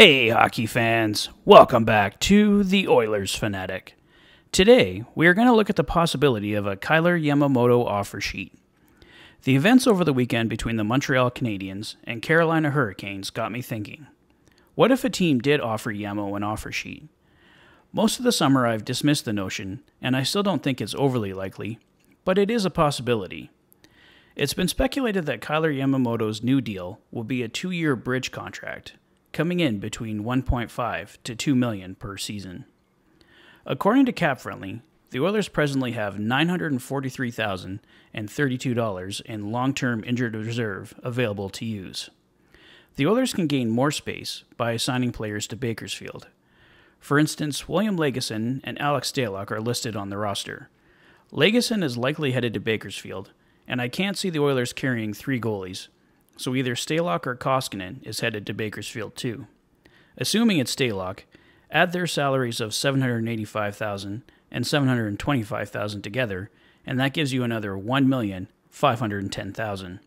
Hey, hockey fans. Welcome back to the Oilers Fanatic. Today, we are going to look at the possibility of a Kailer Yamamoto offer sheet. The events over the weekend between the Montreal Canadiens and Carolina Hurricanes got me thinking. What if a team did offer Yamo an offer sheet? Most of the summer I've dismissed the notion, and I still don't think it's overly likely, but it is a possibility. It's been speculated that Kailer Yamamoto's new deal will be a 2-year bridge contract, coming in between $1.5 to $2 million per season. According to CapFriendly, the Oilers presently have $943,032 in long-term injured reserve available to use. The Oilers can gain more space by assigning players to Bakersfield. For instance, William Lagesson and Alex Stalock are listed on the roster. Lagesson is likely headed to Bakersfield, and I can't see the Oilers carrying 3 goalies, so either Stalock or Koskinen is headed to Bakersfield too. Assuming it's Stalock, add their salaries of $785,000 and $725,000 together, and that gives you another $1,510,000.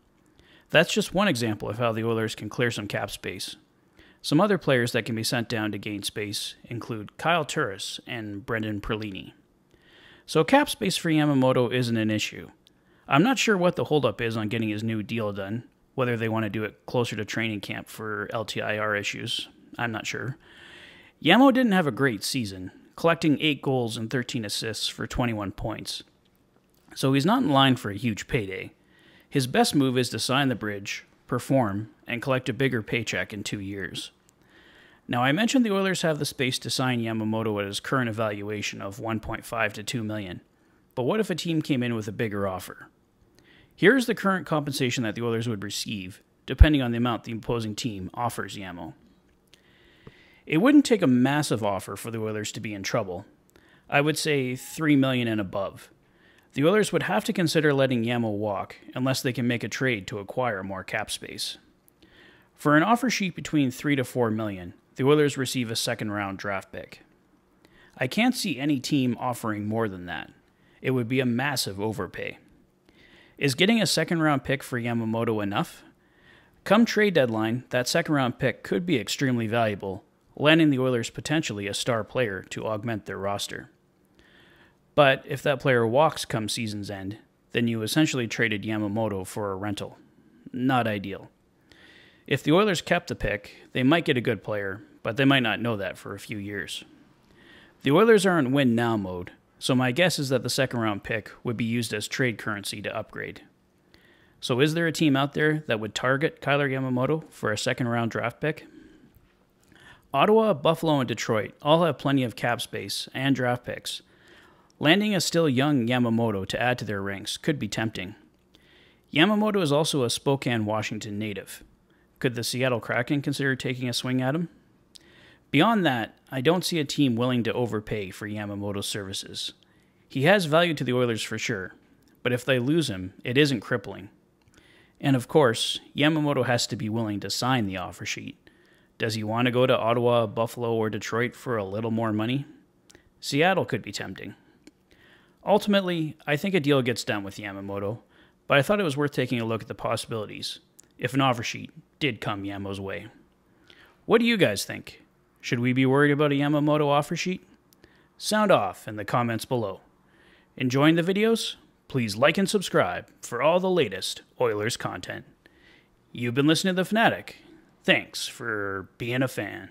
That's just one example of how the Oilers can clear some cap space. Some other players that can be sent down to gain space include Kyle Turris and Brendan Perlini. So cap space for Yamamoto isn't an issue. I'm not sure what the holdup is on getting his new deal done, whether they want to do it closer to training camp for LTIR issues. I'm not sure. Yamo didn't have a great season, collecting 8 goals and 13 assists for 21 points. So he's not in line for a huge payday. His best move is to sign the bridge, perform, and collect a bigger paycheck in 2 years. Now, I mentioned the Oilers have the space to sign Yamamoto at his current evaluation of $1.5 to $2 million. But what if a team came in with a bigger offer? Here's the current compensation that the Oilers would receive, depending on the amount the opposing team offers Yamo. It wouldn't take a massive offer for the Oilers to be in trouble. I would say $3 million and above. The Oilers would have to consider letting Yamo walk unless they can make a trade to acquire more cap space. For an offer sheet between $3 to $4 million, the Oilers receive a second-round draft pick. I can't see any team offering more than that. It would be a massive overpay. Is getting a second-round pick for Yamamoto enough? Come trade deadline, that second-round pick could be extremely valuable, landing the Oilers potentially a star player to augment their roster. But if that player walks come season's end, then you essentially traded Yamamoto for a rental. Not ideal. If the Oilers kept the pick, they might get a good player, but they might not know that for a few years. The Oilers are in win-now mode, so my guess is that the second-round pick would be used as trade currency to upgrade. So is there a team out there that would target Kailer Yamamoto for a second-round draft pick? Ottawa, Buffalo, and Detroit all have plenty of cap space and draft picks. Landing a still young Yamamoto to add to their ranks could be tempting. Yamamoto is also a Spokane, Washington native. Could the Seattle Kraken consider taking a swing at him? Beyond that, I don't see a team willing to overpay for Yamamoto's services. He has value to the Oilers for sure, but if they lose him, it isn't crippling. And of course, Yamamoto has to be willing to sign the offer sheet. Does he want to go to Ottawa, Buffalo, or Detroit for a little more money? Seattle could be tempting. Ultimately, I think a deal gets done with Yamamoto, but I thought it was worth taking a look at the possibilities if an offer sheet did come Yamo's way. What do you guys think? Should we be worried about a Yamamoto offer sheet? Sound off in the comments below. Enjoying the videos? Please like and subscribe for all the latest Oilers content. You've been listening to The Fanatic. Thanks for being a fan.